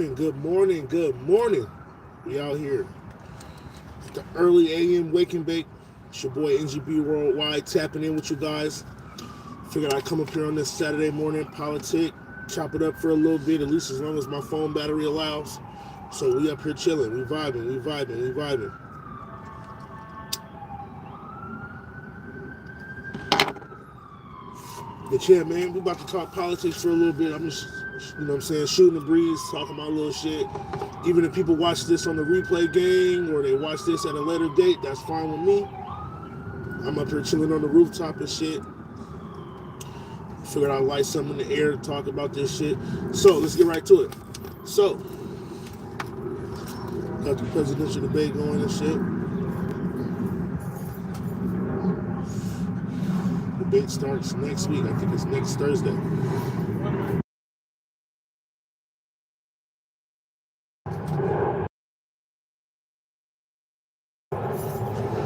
Good morning, good morning. We out here. The early AM wake and bake. It's your boy NGB Worldwide tapping in with you guys. Figured I'd come up here on this Saturday morning, politic, chop it up for a little bit, at least as long as my phone battery allows. So we up here chilling, we vibing, we vibing, we vibing. But yeah, man, we about to talk politics for a little bit. I'm just, shooting the breeze, talking my little shit. Even if people watch this on the replay game or they watch this at a later date, that's fine with me. I'm up here chilling on the rooftop and shit. Figured I'd light something in the air to talk about this shit. So let's get right to it. So, got the presidential debate going and shit. Debate starts next week. I think it's next Thursday.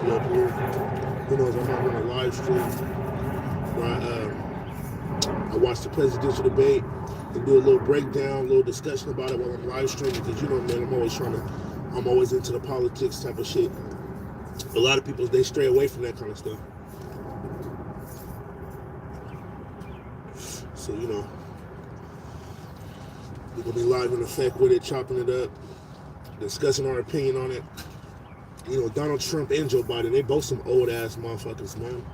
Be up here. Who knows? I might run a live stream where I watch the presidential debate and do a little breakdown, a little discussion about it while I'm live streaming. Because you know, man, I'm always into the politics type of shit. A lot of people, they stray away from that kind of stuff. So, you know, we're going to be live in effect with it, chopping it up, discussing our opinion on it. You know, Donald Trump and Joe Biden, they both some old-ass motherfuckers, man.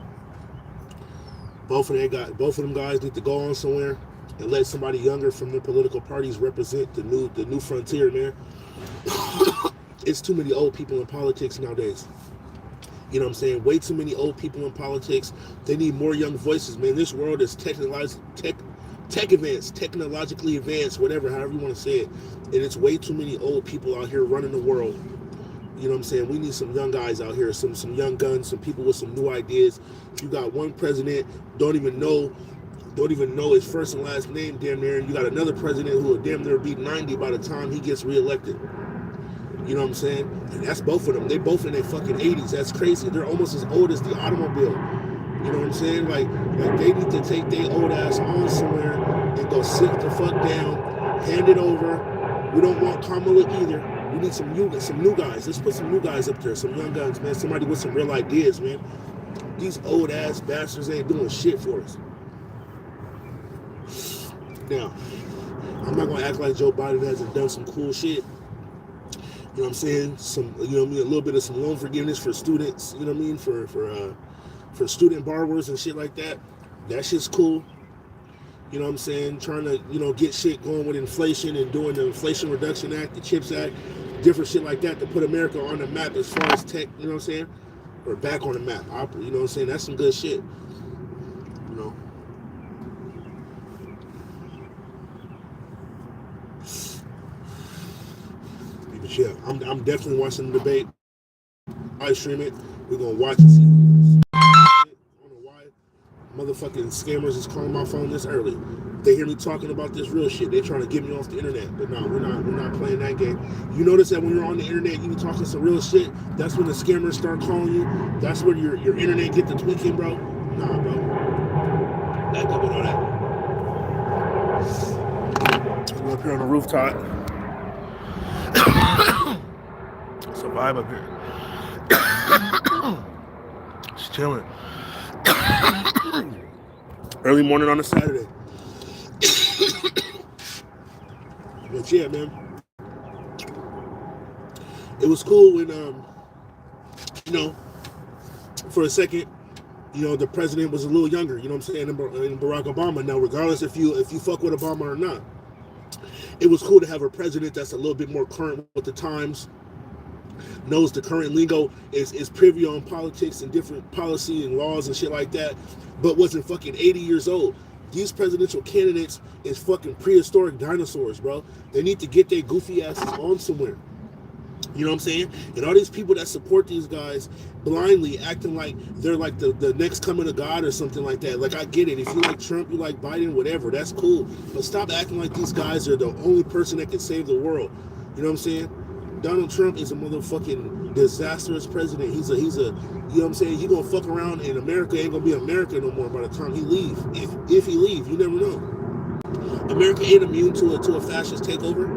Both of them guys need to go on somewhere and let somebody younger from their political parties represent the new frontier, man. It's too many old people in politics nowadays. You know what I'm saying? Way too many old people in politics. They need more young voices, man. This world is technologically advanced, whatever, however you want to say it. And it's way too many old people out here running the world. You know what I'm saying? We need some young guys out here, some young guns, some people with some new ideas. You got one president, don't even know his first and last name, damn near, and you got another president who will damn near be 90 by the time he gets reelected. You know what I'm saying? And that's both of them. They both in their fucking 80s. That's crazy. They're almost as old as the automobile. You know what I'm saying? Like they need to take their old ass on somewhere and go sit the fuck down, hand it over. We don't want Kamala either. We need some new guys. Let's put some new guys up there, some young guns, man. Somebody with some real ideas, man. These old ass bastards ain't doing shit for us. Now, I'm not gonna act like Joe Biden hasn't done some cool shit. You know what I'm saying? A little bit of some loan forgiveness for students, you know what I mean? For student borrowers and shit like that. That shit's cool. You know what I'm saying? Trying to, get shit going with inflation and doing the Inflation Reduction Act, the CHIPS Act, different shit like that to put America on the map as far as tech, you know what I'm saying? Or back on the map. You know what I'm saying? That's some good shit. You know. But yeah, I'm definitely watching the debate. I stream it. We're gonna watch and see. I don't know why motherfucking scammers is calling my phone this early. They hear me talking about this real shit. They're trying to get me off the internet. But no, we're not playing that game. You notice that when you're on the internet, you be talking some real shit. That's when the scammers start calling you. That's when your internet get to tweaking, bro. Nah, bro. Back up with all that. I'm up here on the rooftop. It's a vibe up here. Just chilling. Early morning on a Saturday. But yeah, man. It was cool when, for a second, the president was a little younger, you know what I'm saying, than Barack Obama. Now, regardless if you fuck with Obama or not, it was cool to have a president that's a little bit more current with the times, knows the current lingo, is privy on politics and different policy and laws and shit like that, but wasn't fucking 80 years old. These presidential candidates is fucking prehistoric dinosaurs, bro. They need to get their goofy asses on somewhere. You know what I'm saying? And all these people that support these guys blindly acting like they're like the next coming of God or something like that. Like, I get it. If you like Trump, you like Biden, whatever, that's cool. But stop acting like these guys are the only person that can save the world. You know what I'm saying? Donald Trump is a motherfucking disastrous president. He's a you know what I'm saying? He gonna fuck around and America ain't gonna be America no more by the time he leave. If he leave, you never know. America ain't immune to a fascist takeover.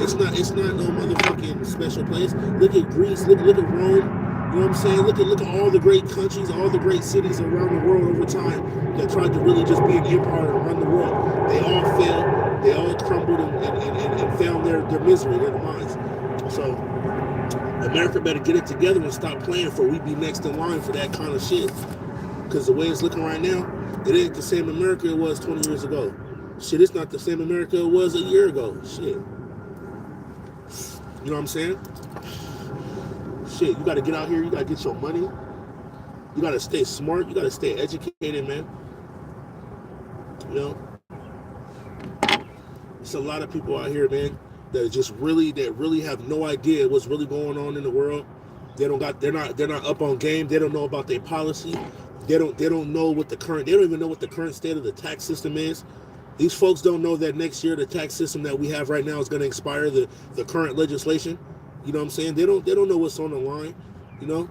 It's not no motherfucking special place. Look at Greece. Look at Rome. You know what I'm saying? Look at all the great countries, all the great cities around the world over time that tried to really just be an empire and run the world. They all failed. They all crumbled and found their misery, their demise. So America better get it together and stop playing for we be next in line for that kind of shit. Because the way it's looking right now, it ain't the same America it was 20 years ago. Shit, it's not the same America it was a year ago. Shit. You know what I'm saying? Shit, you got to get out here. You got to get your money. You got to stay smart. You got to stay educated, man. You know? There's a lot of people out here, man, that really have no idea what's really going on in the world. They're not up on game. They don't know about their policy. They don't know what they don't even know what the current state of the tax system is. These folks don't know that next year the tax system that we have right now is going to expire, the current legislation. You know what I'm saying? They don't know what's on the line, you know?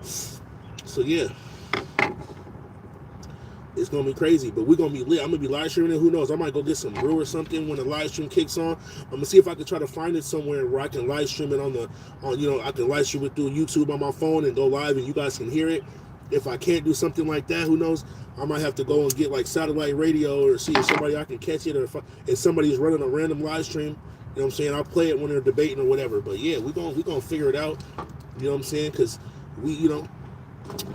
So yeah. It's going to be crazy, but we're going to be lit. I'm going to be live streaming it. Who knows? I might go get some brew or something when the live stream kicks on. I'm going to see if I can try to find it somewhere where I can live stream it I can live stream it through YouTube on my phone and go live and you guys can hear it. If I can't do something like that, who knows? I might have to go and get like satellite radio or see if somebody I can catch it, or if somebody's running a random live stream. You know what I'm saying? I'll play it when they're debating or whatever. But yeah, we're gonna figure it out. You know what I'm saying? Because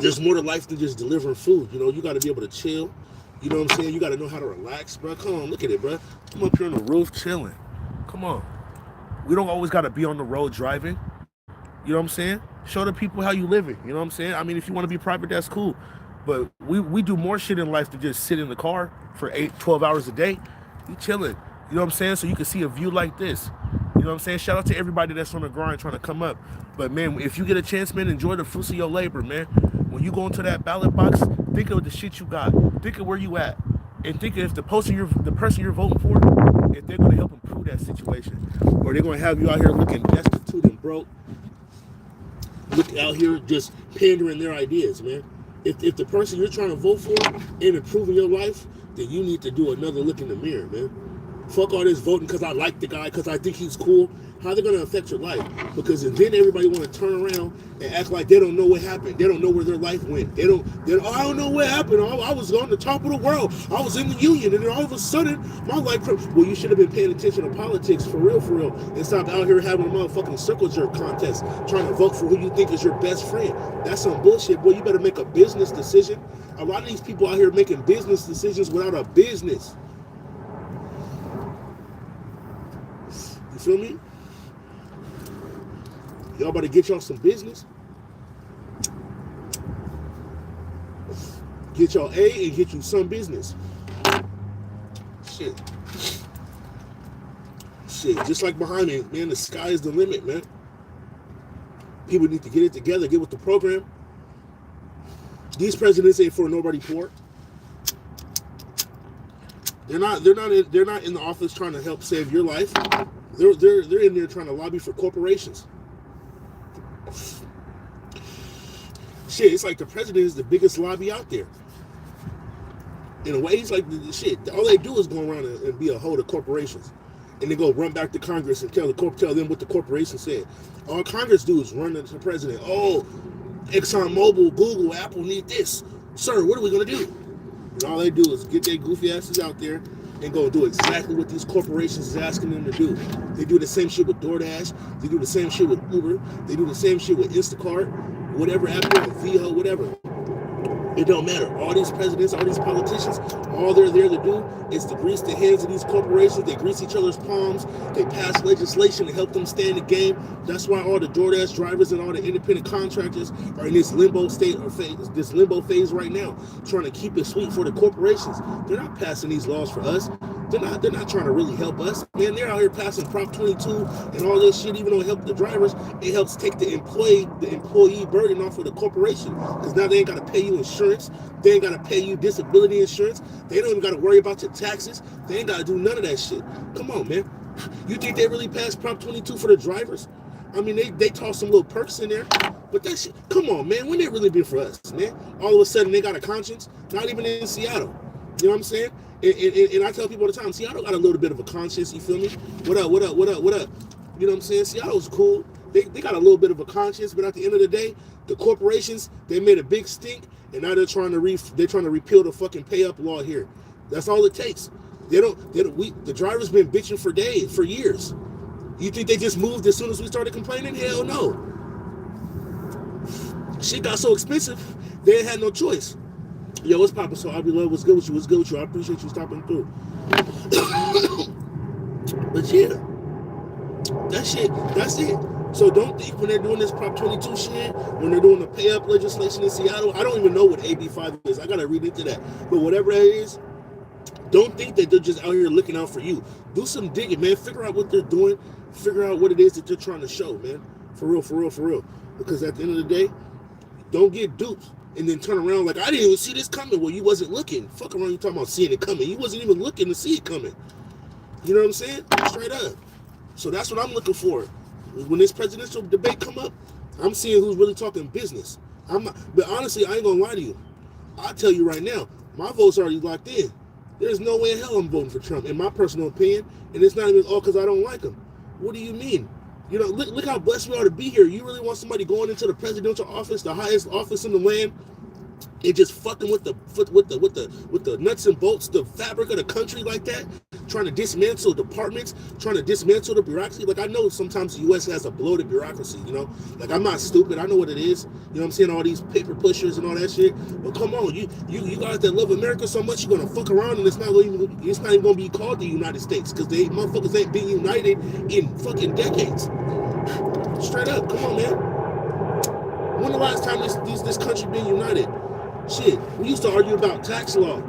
there's more to life than just delivering food. You know, you got to be able to chill. You know what I'm saying? You got to know how to relax, bro. Come on, look at it, bro. I'm up here on the roof chilling. Come on. We don't always got to be on the road driving. You know what I'm saying? Show the people how you living. You know what I'm saying? I mean, if you want to be private, that's cool. But we do more shit in life than just sit in the car for 12 hours a day. You chilling. You know what I'm saying? So you can see a view like this. You know what I'm saying? Shout out to everybody that's on the grind trying to come up. But man, if you get a chance, man, enjoy the fruits of your labor, man. When you go into that ballot box, think of the shit you got. Think of where you at. And think of if the person you're voting for, if they're going to help improve that situation. Or they're going to have you out here looking destitute and broke. Look out here just pandering their ideas, man. If the person you're trying to vote for ain't improving your life, then you need to do another look in the mirror, man. Fuck all this voting because I like the guy, because I think he's cool. How they going to affect your life? Because then everybody want to turn around and act like they don't know what happened. They don't know where their life went. I don't know what happened. I was on the top of the world. I was in the union, and then all of a sudden, my life... Well, you should have been paying attention to politics for real, and stop out here having a motherfucking circle jerk contest, trying to vote for who you think is your best friend. That's some bullshit, boy. You better make a business decision. A lot of these people out here making business decisions without a business. You feel me? Y'all better get y'all some business. Get y'all A and get you some business. Shit. Just like behind me, man, the sky is the limit, man. People need to get it together, get with the program. These presidents ain't for nobody poor. They're not in the office trying to help save your life. They're in there trying to lobby for corporations. Shit, it's like the president is the biggest lobby out there. In a way, he's like the shit. All they do is go around and be a hoe to corporations. And they go run back to Congress and tell them what the corporation said. All Congress do is run to the president. Oh, ExxonMobil, Google, Apple need this. Sir, what are we going to do? And all they do is get their goofy asses out there and go do exactly what these corporations is asking them to do. They do the same shit with DoorDash. They do the same shit with Uber. They do the same shit with Instacart, whatever, Apple, Viho, whatever. It don't matter. All these presidents, all these politicians, all they're there to do is to grease the hands of these corporations. They grease each other's palms. They pass legislation to help them stay in the game. That's why all the DoorDash drivers and all the independent contractors are in this limbo state or this limbo phase right now, trying to keep it sweet for the corporations. They're not passing these laws for us. They're not trying to really help us. Man, they're out here passing Prop 22 and all this shit. Even though it helps the drivers, it helps take the employee burden off of the corporation. Because now they ain't got to pay you insurance. They ain't got to pay you disability insurance. They don't even got to worry about your taxes. They ain't got to do none of that shit. Come on, man. You think they really passed Prop 22 for the drivers? I mean, they toss some little perks in there. But that shit, come on, man. When they really been for us, man? All of a sudden, they got a conscience. Not even in Seattle. You know what I'm saying? And I tell people all the time, Seattle got a little bit of a conscience, you feel me? What up, what up, what up, what up? You know what I'm saying? Seattle's cool. They got a little bit of a conscience, but at the end of the day, the corporations, they made a big stink, and now they're trying to repeal the fucking pay up law here. That's all it takes. The drivers been bitching for years. You think they just moved as soon as we started complaining? Hell no. Shit got so expensive, they had no choice. Yo, what's poppin'? So I be love. What's good with you? What's good with you? I appreciate you stopping through. But yeah, that's it. So don't think when they're doing this Prop 22 shit, when they're doing the pay up legislation in Seattle, I don't even know what AB 5 is. I gotta read into that. But whatever that is, don't think that they're just out here looking out for you. Do some digging, man. Figure out what they're doing. Figure out what it is that they're trying to show, man. For real, for real, for real. Because at the end of the day, don't get duped and then turn around like, I didn't even see this coming. Well, you wasn't looking. Fuck around, you talking about seeing it coming. You wasn't even looking to see it coming. You know what I'm saying? Straight up. So that's what I'm looking for. When this presidential debate come up, I'm seeing who's really talking business. But honestly, I ain't gonna lie to you. I'll tell you right now, my vote's already locked in. There's no way in hell I'm voting for Trump, in my personal opinion. And it's not even all because I don't like him. What do you mean? You know, look how blessed we are to be here. You really want somebody going into the presidential office, the highest office in the land, and just fucking with the nuts and bolts, the fabric of the country like that, trying to dismantle departments, trying to dismantle the bureaucracy. Like, I know sometimes the U.S. has a bloated bureaucracy, you know? Like, I'm not stupid. I know what it is. You know what I'm saying? All these paper pushers and all that shit. But come on, you guys that love America so much, you're gonna fuck around and it's not even gonna be called the United States, because they motherfuckers ain't been united in fucking decades. Straight up, come on, man. When the last time this country been united? Shit, we used to argue about tax law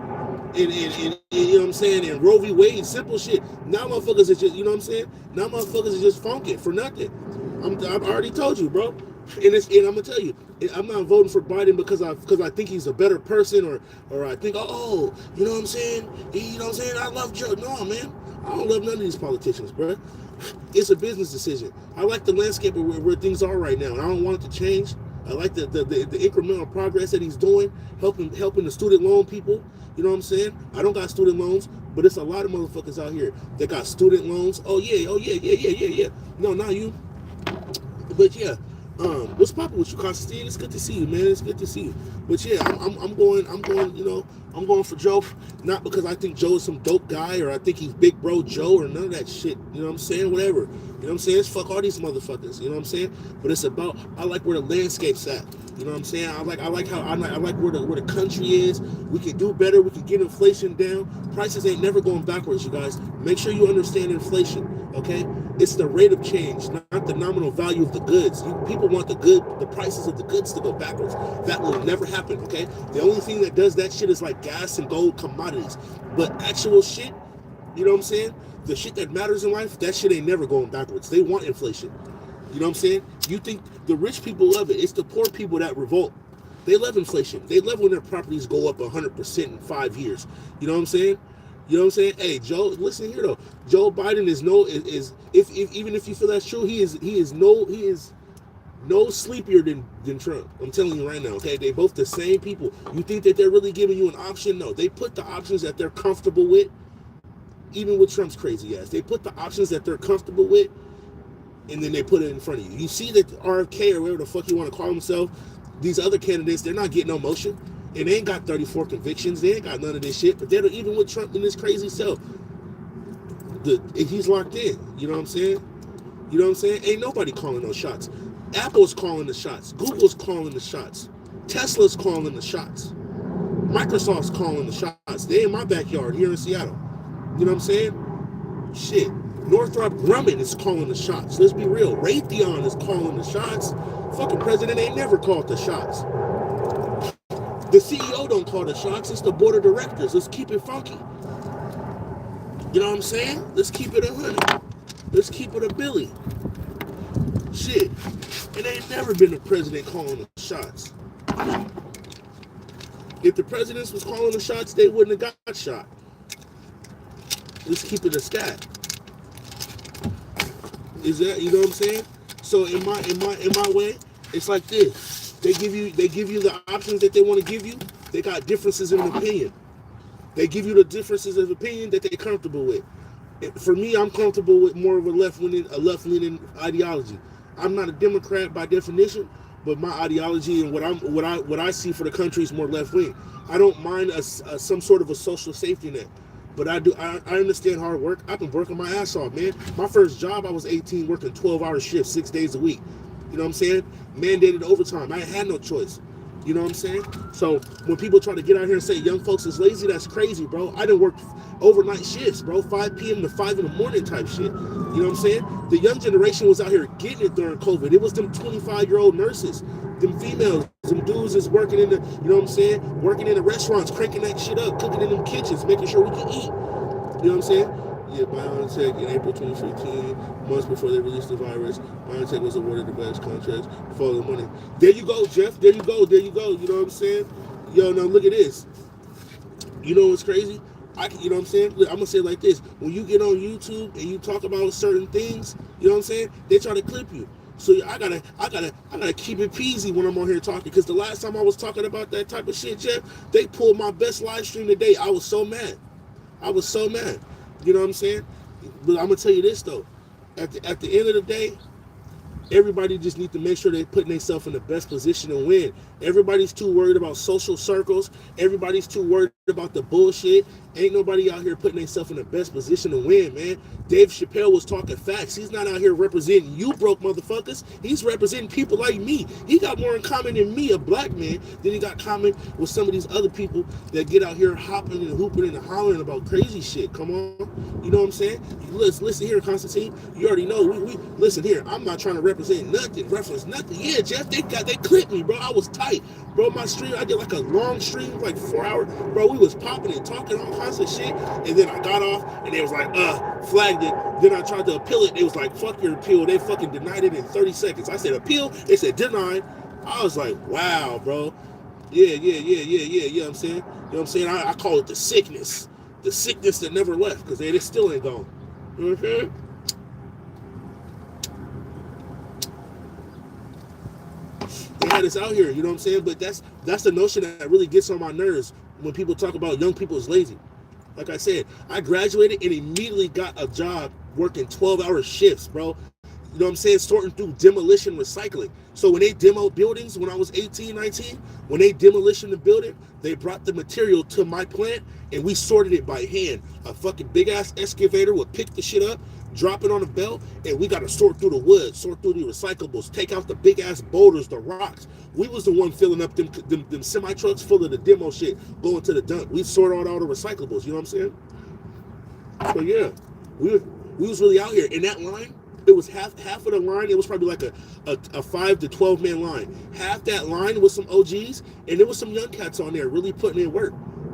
and you know what I'm saying, and Roe v. Wade, simple shit. Now motherfuckers is just, you know what I'm saying? Now motherfuckers is just funking for nothing. I've already told you, bro. And I'm gonna tell you, I'm not voting for Biden because I think he's a better person, or I think, oh, you know what I'm saying? You know what I'm saying? I love Joe. No, man, I don't love none of these politicians, bro. It's a business decision. I like the landscape of where things are right now, and I don't want it to change. I like the incremental progress that he's doing, helping the student loan people. You know what I'm saying? I don't got student loans, but it's a lot of motherfuckers out here that got student loans. Oh yeah. No, not you. But yeah, what's poppin' with you, Constantine? It's good to see you, man. It's good to see you. But yeah, I'm going. You know, I'm going for Joe, not because I think Joe is some dope guy or I think he's big bro Joe or none of that shit. You know what I'm saying? Whatever. You know what I'm saying? It's fuck all these motherfuckers. You know what I'm saying? But it's about, I like where the landscape's at. You know what I'm saying? I like where the country is. We can do better. We can get inflation down. Prices ain't never going backwards, you guys. Make sure you understand inflation, okay? It's the rate of change, not the nominal value of the goods. People want the prices of the goods to go backwards. That will never happen, okay? The only thing that does that shit is like gas and gold commodities. But actual shit, you know what I'm saying? The shit that matters in life, that shit ain't never going backwards. They want inflation. You know what I'm saying? You think the rich people love it. It's the poor people that revolt. They love inflation. They love when their properties go up 100% in 5 years. You know what I'm saying? You know what I'm saying? Hey, Joe, listen here though. Joe Biden is even if you feel that's true, he is no sleepier than Trump. I'm telling you right now, okay? They both the same people. You think that they're really giving you an option? No, they put the options that they're comfortable with. Even with Trump's crazy ass, they put the options that they're comfortable with, and then they put it in front of you. You see that RFK or whatever the fuck you want to call himself, these other candidates, they're not getting no motion. And they ain't got 34 convictions. They ain't got none of this shit. But they're even with Trump and this crazy self, he's locked in. You know what I'm saying? You know what I'm saying? Ain't nobody calling no shots. Apple's calling the shots. Google's calling the shots. Tesla's calling the shots. Microsoft's calling the shots. They in my backyard here in Seattle. You know what I'm saying? Shit. Northrop Grumman is calling the shots. Let's be real. Raytheon is calling the shots. Fucking president ain't never called the shots. The CEO don't call the shots. It's the board of directors. Let's keep it funky. You know what I'm saying? Let's keep it 100. Let's keep it a Billy. Shit. It ain't never been the president calling the shots. If the presidents was calling the shots, they wouldn't have got shot. Let's keep it a scat. Is that, you know what I'm saying? So in my way, it's like this. They give you the options that they want to give you. They got differences in opinion. They give you the differences of opinion that they're comfortable with. For me, I'm comfortable with more of a left-leaning ideology. I'm not a Democrat by definition, but my ideology and what I see for the country is more left-wing. I don't mind some sort of a social safety net, but I understand hard work. I've been working my ass off, man. My first job, I was 18, working 12-hour shifts, 6 days a week. You know what I'm saying? Mandated overtime. I had no choice. You know what I'm saying? So when people try to get out here and say young folks is lazy, that's crazy, bro. I done worked overnight shifts, bro, 5 p.m. to 5 in the morning type shit. You know what I'm saying? The young generation was out here getting it during COVID. It was them 25-year-old nurses, them females, them dudes is working in the, you know what I'm saying? Working in the restaurants, cranking that shit up, cooking in them kitchens, making sure we can eat. You know what I'm saying? Yeah, BioNTech in April 2015, months before they released the virus, BioNTech was awarded the best contracts for the money. There you go, Jeff. There you go. There you go. You know what I'm saying? Yo, now look at this. You know what's crazy? You know what I'm saying? I'm gonna say it like this: when you get on YouTube and you talk about certain things, you know what I'm saying? They try to clip you. So I gotta keep it peasy when I'm on here talking. Because the last time I was talking about that type of shit, Jeff, they pulled my best live stream today. I was so mad. I was so mad. You know what I'm saying? But I'm gonna tell you this though. At the end of the day, everybody just need to make sure they're putting themselves in the best position to win. Everybody's too worried about social circles. Everybody's too worried about the bullshit. Ain't nobody out here putting themselves in the best position to win, man. Dave Chappelle was talking facts. He's not out here representing you broke motherfuckers. He's representing people like me. He got more in common than me, a black man, than he got common with some of these other people that get out here hopping and hooping and hollering about crazy shit. Come on. You know what I'm saying? Listen here, Constantine. You already know. We listen here. I'm not trying to represent nothing, reference nothing. Yeah, Jeff, they clipped me, bro. I was tight. Bro, my stream, I did like a long stream, like 4 hours. Bro, we was popping and talking all kinds of shit. And then I got off and they was like, flagged it. Then I tried to appeal it. They was like, fuck your appeal. They fucking denied it in 30 seconds. I said appeal. They said denied. I was like, wow, bro. Yeah. You know what I'm saying? You know what I'm saying? I call it the sickness. The sickness that never left because they still ain't gone. Mm-hmm. They had us out here, you know what I'm saying? But that's the notion that really gets on my nerves when people talk about young people as lazy. Like I said, I graduated and immediately got a job working 12-hour shifts, bro. You know what I'm saying? Sorting through demolition recycling. So when they demoed buildings when I was 18, 19, when they demolition the building, they brought the material to my plant and we sorted it by hand. A fucking big ass excavator would pick the shit up, drop it on a belt, and we got to sort through the wood, sort through the recyclables, take out the big ass boulders, the rocks. We was the one filling up them semi trucks full of the demo shit going to the dump. We sort out all the recyclables. You know what I'm saying? So yeah, we was really out here in that line. It was half of the line. It was probably like a 5 to 12 man line. Half that line was some OGs, and there was some young cats on there really putting in work.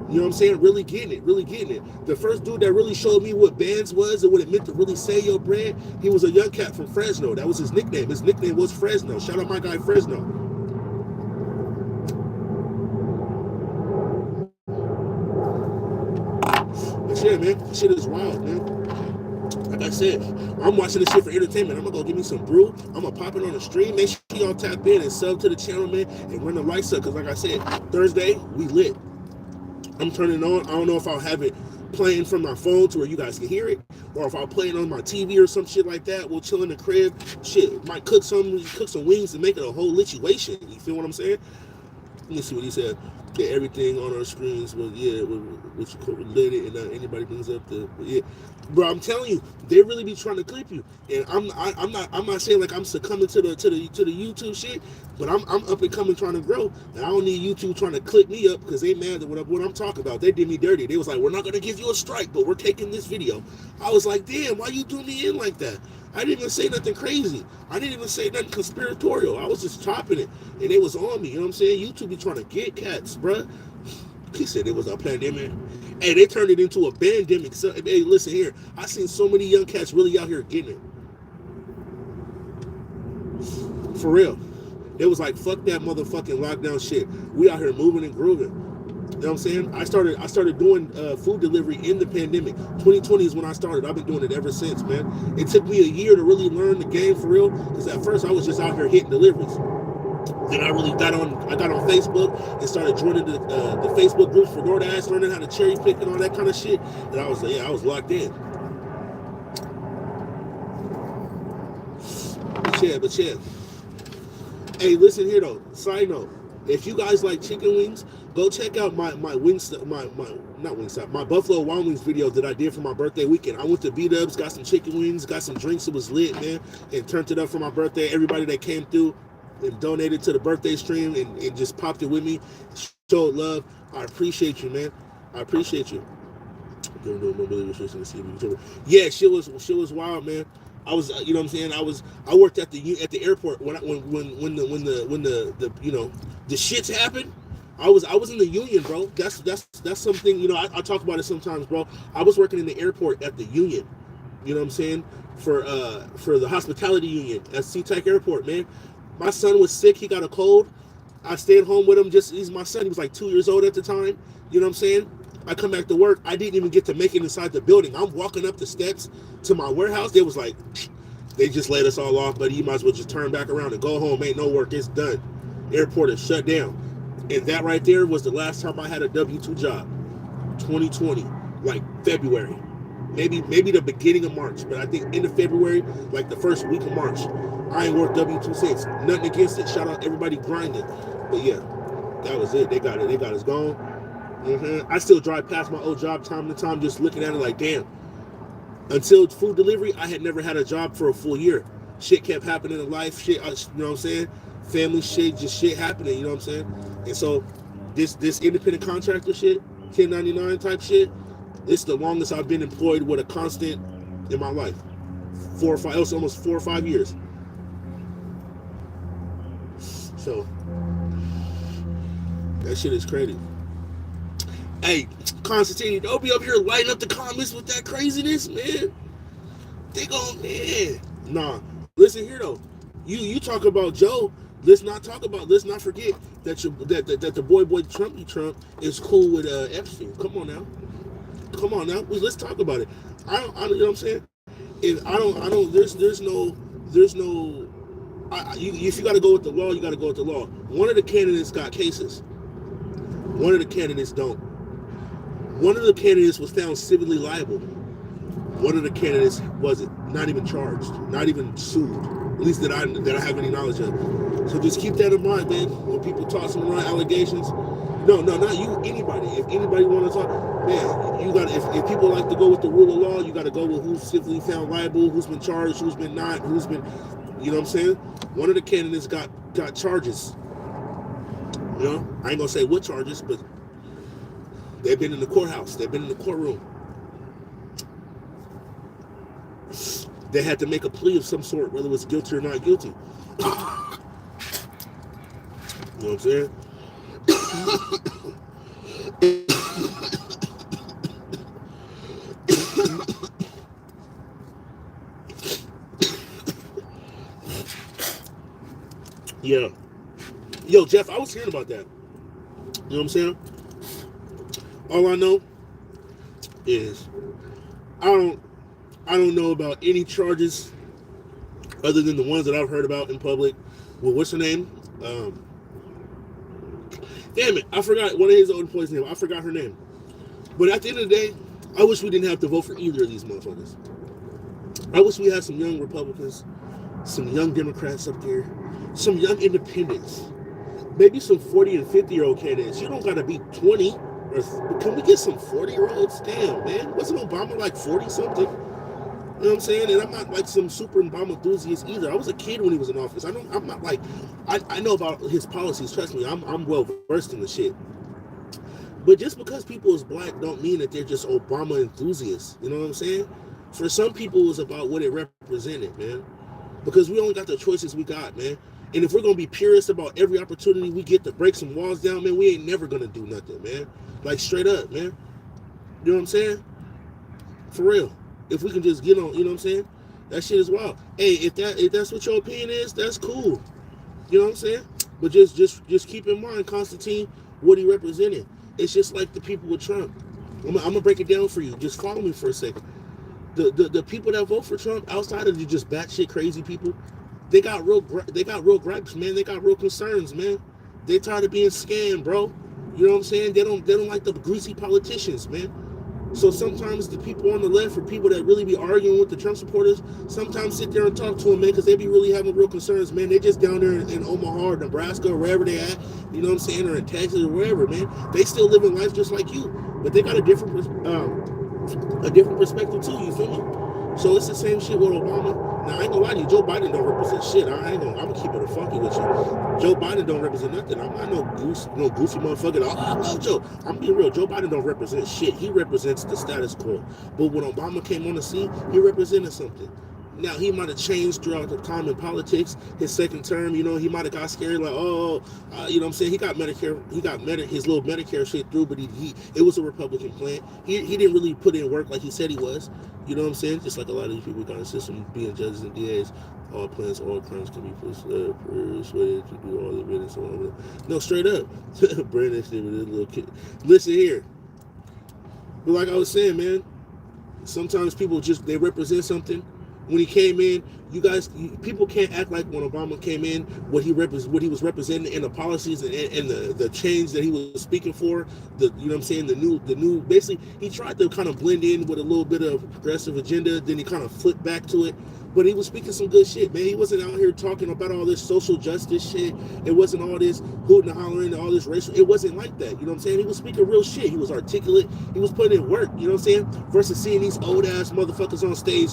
You know what I'm saying? Really getting it. The first dude that really showed me what bands was and what it meant to really say your brand, he was a young cat from Fresno. That was his nickname. His nickname was Fresno. Shout out my guy Fresno. But yeah, man, shit is wild, man. Like I said, I'm watching this shit for entertainment. I'm gonna go give me some brew. I'm gonna pop it on the stream. Make sure y'all tap in and sub to the channel, man, and run the lights up. Cause like I said, Thursday we lit. I'm turning on. I don't know if I'll have it playing from my phone to where you guys can hear it, or if I'll play it on my TV or some shit like that. We'll chill in the crib. Shit, might cook some wings and make it a whole situation. You feel what I'm saying? Let me see what he said. Yeah, everything on our screens was which related, and anybody brings up bro. I'm telling you, they really be trying to clip you, and I'm not saying like I'm succumbing to the YouTube shit, but I'm up and coming trying to grow, and I don't need YouTube trying to clip me up because they mad at what I'm talking about. They did me dirty. They was like, we're not gonna give you a strike, but we're taking this video. I was like, damn, why you do me in like that? I didn't even say nothing crazy. I didn't even say nothing conspiratorial. I was just chopping it, and it was on me. You know what I'm saying? YouTube be trying to get cats, bruh. He said it was a pandemic. Hey, they turned it into a pandemic. So, hey, listen here. I seen so many young cats really out here getting it. For real. It was like, fuck that motherfucking lockdown shit. We out here moving and grooving. You know what I'm saying? I started doing food delivery in the pandemic. 2020 is when I started. I've been doing it ever since, man. It took me a year to really learn the game for real, because at first I was just out here hitting deliveries. Then I really got on Facebook and started joining the Facebook groups for DoorDash, learning how to cherry pick and all that kind of shit. And I was like, yeah, I was locked in. But yeah. Hey, listen here though. Side note: if you guys like chicken wings, go check out my Wingstop, my Buffalo Wild Wings video that I did for my birthday weekend. I went to B-Dubs, got some chicken wings, got some drinks. It was lit, man, and turned it up for my birthday. Everybody that came through and donated to the birthday stream and just popped it with me, showed love. I appreciate you, man. I appreciate you. Yeah, shit was wild, man. I was, you know what I'm saying. I worked at the airport when the you know the shits happened. I was in the union, bro. That's something, you know. I talk about it sometimes, bro. I was working in the airport at the union. You know what I'm saying, for the hospitality union at SeaTac Airport, man. My son was sick. He got a cold. I stayed home with him. He's my son. He was like 2 years old at the time. You know what I'm saying? I come back to work. I didn't even get to make it inside the building. I'm walking up the steps to my warehouse. They was like, they just laid us all off, but you might as well just turn back around and go home. Ain't no work. It's done. Airport is shut down. And that right there was the last time I had a W-2 job. 2020, like February. Maybe the beginning of March, but I think end of February, like the first week of March. I ain't worked W-2 since. Nothing against it. Shout out everybody grinding. But yeah, that was it. They got us gone. I still drive past my old job time to time, just looking at it like, damn. Until food delivery, I had never had a job for a full year. Shit kept happening in life. Shit, you know what I'm saying? Family shit, just shit happening. You know what I'm saying? And so, this independent contractor shit, 1099 type shit, it's the longest I've been employed with a constant in my life. 4 or 5, it was almost 4 or 5 years. So, that shit is crazy. Hey, Constantine, don't be up here lighting up the comments with that craziness, man. They go, man. Nah, listen here though. You talk about Joe. Let's not forget that the boy Trump is cool with Epstein. Come on now. Let's talk about it. I you know what I'm saying? If there's no. If you got to go with the law, you got to go with the law. One of the candidates got cases. One of the candidates don't. One of the candidates was found civilly liable. One of the candidates wasn't, not even charged, not even sued, at least that I have any knowledge of. So just keep that in mind, man. When people toss some around allegations, no, not you, anybody. If anybody want to talk, man, you got. If people like to go with the rule of law, you got to go with who's civilly found liable, who's been charged, who's been not, who's been, you know what I'm saying? One of the candidates got charges. You know, I ain't gonna say what charges, but they've been in the courthouse. They've been in the courtroom. They had to make a plea of some sort, whether it was guilty or not guilty. You know what I'm saying? Yeah. Yo, Jeff, I was hearing about that. You know what I'm saying? All I know is I don't know about any charges other than the ones that I've heard about in public. Well, what's her name? Damn it, I forgot one of his own employees' name. I forgot her name. But at the end of the day, I wish we didn't have to vote for either of these motherfuckers. I wish we had some young Republicans, some young Democrats up there, some young independents, maybe some 40 and 50-year-old candidates. You don't got to be 20. Or can we get some 40-year-olds? Damn, man. Wasn't Obama like 40-something? You know what I'm saying? And I'm not like some super Obama enthusiast either. I was a kid when he was in office. I'm not like, I know about his policies. Trust me, I'm well versed in the shit. But just because people is black don't mean that they're just Obama enthusiasts. You know what I'm saying? For some people, it's about what it represented, man. Because we only got the choices we got, man. And if we're going to be purists about every opportunity we get to break some walls down, man, we ain't never going to do nothing, man. Like, straight up, man. You know what I'm saying? For real. If we can just get on, you know what I'm saying? That shit is wild. Hey, if that's what your opinion is, that's cool. You know what I'm saying? But just keep in mind, Constantine, what he represented. It's just like the people with Trump. I'm going to break it down for you. Just follow me for a second. The people that vote for Trump, outside of the just batshit crazy people, They got real gripes, man. They got real concerns, man. They tired of being scammed, bro. You know what I'm saying? They don't like the greasy politicians, man. So sometimes the people on the left, or people that really be arguing with the Trump supporters, sometimes sit there and talk to them, man, because they be really having real concerns, man. They just down there in Omaha or Nebraska or wherever they at, you know what I'm saying, or in Texas or wherever, man. They still living life just like you, but they got a different perspective too. You feel me? So it's the same shit with Obama. Now I ain't gonna lie to you, Joe Biden don't represent shit. I'm gonna keep it a funky with you. Joe Biden don't represent nothing. I'm not no goofy motherfucker. Oh, I love Joe. I'm being real. Joe Biden don't represent shit. He represents the status quo. But when Obama came on the scene, he represented something. Now he might have changed throughout the time in politics. His second term, you know, he might have got scared, like, you know what I'm saying? He got Medicare, his little Medicare shit through, but it was a Republican plan. He didn't really put in work like he said he was. You know what I'm saying? Just like a lot of these people got a system being judges and DAs. All plans, all crimes can be persuaded to do all the business. No, straight up. Brandon shit with this little kid. Listen here. But like I was saying, man, sometimes people they represent something. When he came in, people can't act like when Obama came in, what he was representing in the policies and the change that he was speaking for, you know what I'm saying, the new basically he tried to kind of blend in with a little bit of progressive agenda, then he kind of flipped back to it. But he was speaking some good shit, man. He wasn't out here talking about all this social justice shit. It wasn't all this hooting and hollering and all this racial. It wasn't like that. You know what I'm saying? He was speaking real shit. He was articulate. He was putting in work. You know what I'm saying? Versus seeing these old ass motherfuckers on stage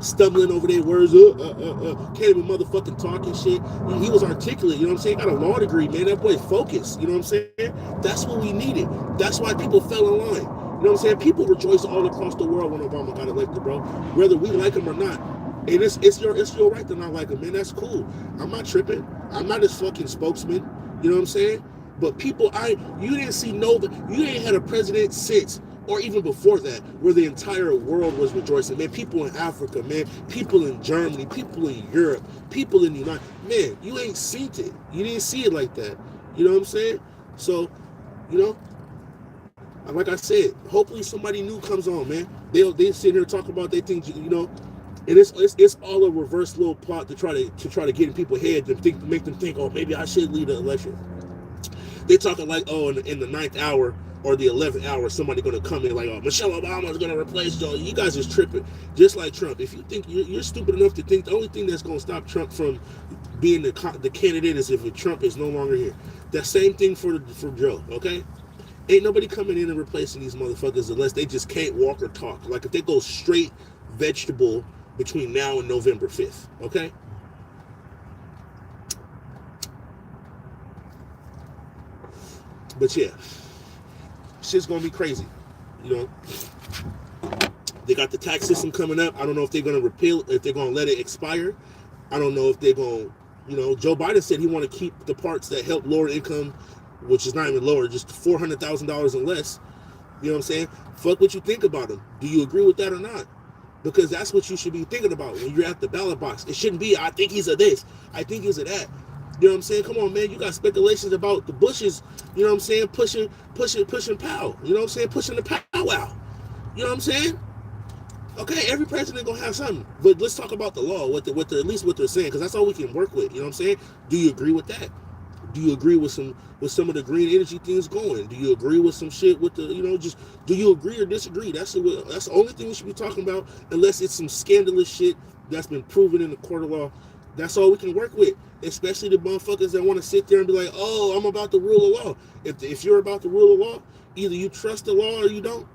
stumbling over their words, can't even motherfucking talk and shit. He was articulate, you know what I'm saying? Got a law degree, man. That boy focused, you know what I'm saying? That's what we needed. That's why people fell in line. You know what I'm saying? People rejoiced all across the world when Obama got elected, bro. Whether we like him or not. And it's your right to not like him, man. That's cool. I'm not tripping. I'm not his fucking spokesman. You know what I'm saying? But people, you ain't had a president since, or even before that, where the entire world was rejoicing. Man, people in Africa, man, people in Germany, people in Europe, people in the United, man, you ain't seen it. You didn't see it like that. You know what I'm saying? So, you know, like I said, hopefully somebody new comes on, man. They sit here and talk about they think, you know, and it's all a reverse little plot to try to get in people's heads and make them think, oh, maybe I should lead the election. They talking like, oh, in the 9th hour or the 11th hour, somebody going to come in like, oh, Michelle Obama is going to replace Joe. You guys is tripping. Just like Trump. If you think you're stupid enough to think the only thing that's going to stop Trump from being the candidate is if Trump is no longer here. That same thing for Joe, okay? Ain't nobody coming in and replacing these motherfuckers unless they just can't walk or talk. Like if they go straight vegetable between now and November 5th, okay? But yeah, shit's gonna be crazy, you know. They got the tax system coming up. I don't know if they're gonna repeal it, if they're gonna let it expire. I don't know if they're gonna, you know, Joe Biden said he want to keep the parts that help lower income, which is not even lower, just $400,000 and less. You know what I'm saying? Fuck what you think about them. Do you agree with that or not? Because that's what you should be thinking about when you're at the ballot box. It shouldn't be, I think he's a this, I think he's a that. You know what I'm saying? Come on, man. You got speculations about the Bushes, you know what I'm saying, pushing pow. You know what I'm saying? Pushing the powwow. You know what I'm saying? Okay, every president gonna have something. But let's talk about the law, at least what they're saying, because that's all we can work with. You know what I'm saying? Do you agree with that? Do you agree with some of the green energy things going? Do you agree with some shit with the, you know, just do you agree or disagree? That's the only thing we should be talking about, unless it's some scandalous shit that's been proven in the court of law. That's all we can work with, especially the motherfuckers that want to sit there and be like, oh, I'm about the rule of law. If you're about the rule of law, either you trust the law or you don't.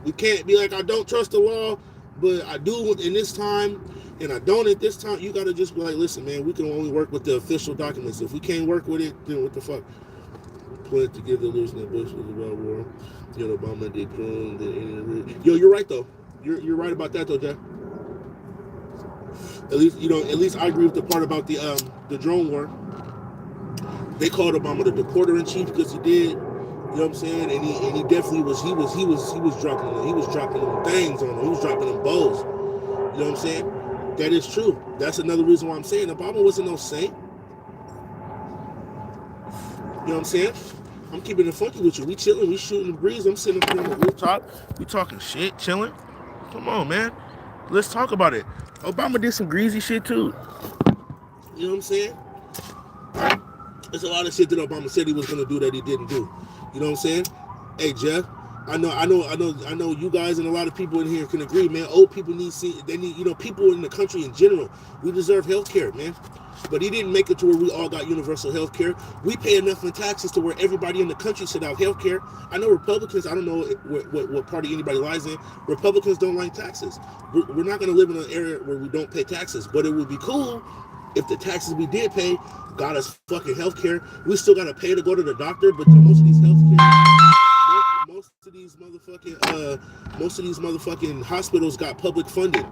We can't be like, I don't trust the law, but I do in this time, and I don't at this time. You got to just be like, listen, man, we can only work with the official documents. If we can't work with it, then what the fuck? Put together losing the Bush was about war. You know, Obama did Trump. Yo, you're right, though. You're right about that, though, Jack. At least I agree with the part about the drone war. They called Obama the deporter in chief because he did. You know what I'm saying? And he definitely was. He was dropping them things on them. He was dropping them bows. You know what I'm saying? That is true. That's another reason why I'm saying Obama wasn't no saint. You know what I'm saying? I'm keeping it funky with you. We chilling. We shooting the breeze. I'm sitting up here on the rooftop. We talking shit, chilling. Come on, man. Let's talk about it. Obama did some greasy shit too. You know what I'm saying? There's a lot of shit that Obama said he was gonna do that he didn't do. You know what I'm saying? Hey Jeff, I know. You guys and a lot of people in here can agree, man. Old people they need, people in the country in general. We deserve health care, man. But he didn't make it to where we all got universal health care. We pay enough in taxes to where everybody in the country should have health care. I know Republicans, I don't know what party anybody lies in. Republicans don't like taxes. We're not going to live in an area where we don't pay taxes. But it would be cool if the taxes we did pay got us fucking health care. We still got to pay to go to the doctor, but most of these health care, most of these motherfucking hospitals got public funding.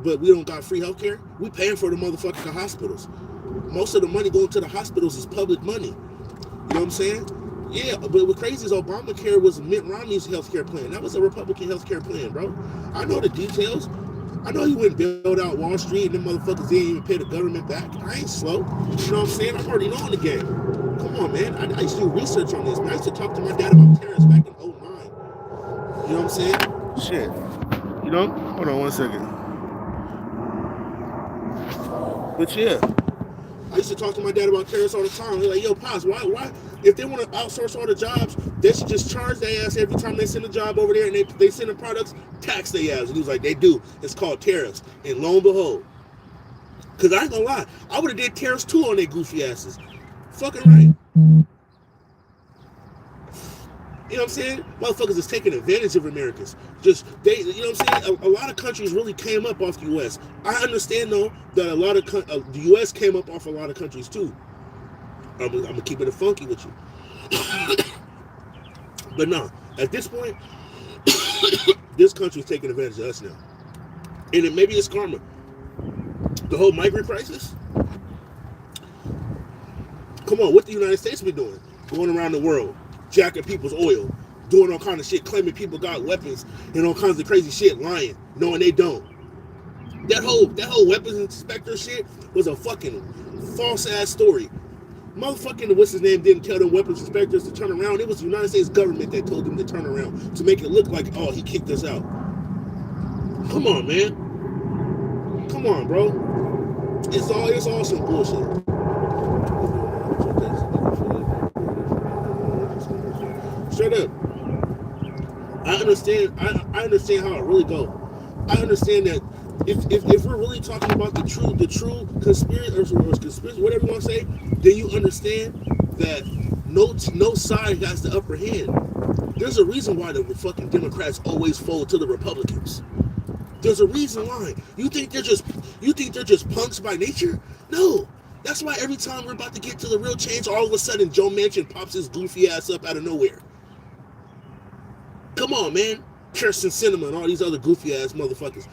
But we don't got free healthcare. We paying for the motherfucking hospitals. Most of the money going to the hospitals is public money. You know what I'm saying? Yeah, but what crazy is Obamacare was Mitt Romney's healthcare plan. That was a Republican healthcare plan, bro. I know the details. I know he went and bailed out Wall Street and them motherfuckers didn't even pay the government back. I ain't slow. You know what I'm saying? I'm already knowing the game. Come on, man. I used to do research on this, man. I used to talk to my dad about tariffs back in 09. You know what I'm saying? Shit. You know? Hold on one second. But yeah, I used to talk to my dad about tariffs all the time. He's like, yo, Pops, why? If they want to outsource all the jobs, they should just charge their ass every time they send a job over there and they send the products, tax their ass. And he was like, they do. It's called tariffs. And lo and behold, because I ain't gonna lie, I would have did tariffs too on their goofy asses. Fucking right. You know what I'm saying? Motherfuckers is taking advantage of Americans. You know what I'm saying? A lot of countries really came up off the U.S. I understand, though, that a lot of the U.S. came up off a lot of countries, too. I'm going to keep it funky with you. But no, at this point, this country's taking advantage of us now. And maybe it's karma. The whole migrant crisis? Come on, what the United States been doing? Going around the world, jacking people's oil, doing all kind of shit, claiming people got weapons and all kinds of crazy shit, lying, knowing they don't. That whole weapons inspector shit was a fucking false ass story. Motherfucking what's his name didn't tell them weapons inspectors to turn around. It was the United States government that told them to turn around to make it look like, oh, he kicked us out. Come on, man. Come on, bro. It's all some bullshit. Straight up. I understand how it really goes. I understand that if we're really talking about the true conspiracy or whatever you want to say, then you understand that no side has the upper hand. There's a reason why the fucking Democrats always fold to the Republicans. There's a reason why. You think they're just punks by nature? No. That's why every time we're about to get to the real change, all of a sudden Joe Manchin pops his goofy ass up out of nowhere. Come on, man. Kirsten Sinema and all these other goofy ass motherfuckers.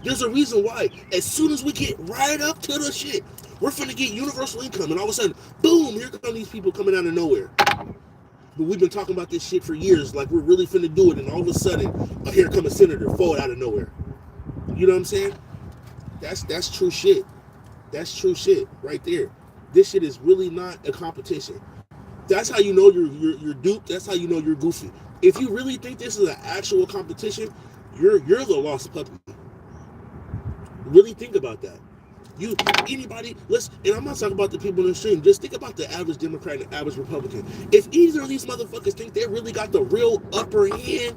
There's a reason why. As soon as we get right up to the shit, we're finna get universal income, and all of a sudden, boom, here come these people coming out of nowhere. But we've been talking about this shit for years, like we're really finna do it, and all of a sudden, here come a senator, fold out of nowhere. You know what I'm saying? That's true shit. That's true shit right there. This shit is really not a competition. That's how you know you're duped. That's how you know you're goofy. If you really think this is an actual competition, you're the lost puppy. Really think about that. And I'm not talking about the people in the stream. Just think about the average Democrat and the average Republican. If either of these motherfuckers think they really got the real upper hand,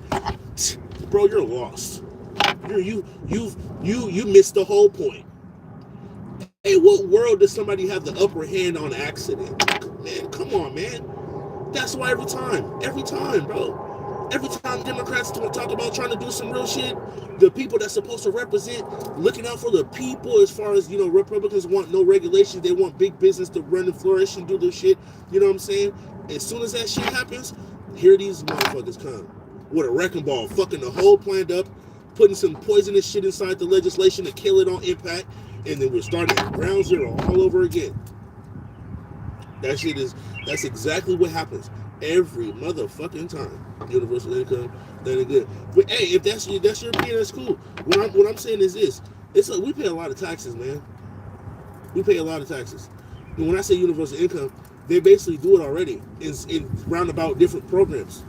bro, you're lost. You missed the whole point. Hey, what world does somebody have the upper hand on accident? Man, come on, man. That's why every time, bro. Every time Democrats talk about trying to do some real shit, the people that's supposed to represent, looking out for the people, as far as, Republicans want no regulations. They want big business to run and flourish and do their shit. You know what I'm saying? As soon as that shit happens, here these motherfuckers come with a wrecking ball, fucking the whole plan up, putting some poisonous shit inside the legislation to kill it on impact, and then we're starting at ground zero all over again. That's exactly what happens every motherfucking time. Universal income, that is good. But hey, if that's your opinion, that's cool. What I'm saying is this: we pay a lot of taxes, man. We pay a lot of taxes. And when I say universal income, they basically do it already in roundabout different programs.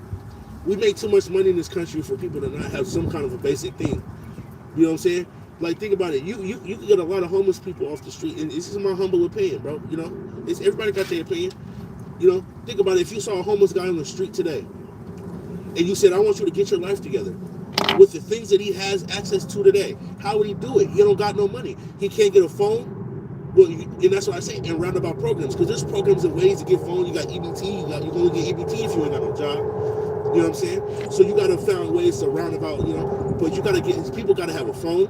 We make too much money in this country for people to not have some kind of a basic thing. You know what I'm saying? Like, think about it. You can get a lot of homeless people off the street, and this is my humble opinion, bro. You know, it's everybody got their opinion. You know, think about it. If you saw a homeless guy on the street today, and you said, "I want you to get your life together," with the things that he has access to today, how would he do it? He don't got no money. He can't get a phone. Well, and that's what I say in roundabout programs, because there's programs and ways to get phone. You got EBT. You can only get EBT if you ain't got no job. You know what I'm saying? So you got to find ways to roundabout. You know, but you got to get people got to have a phone.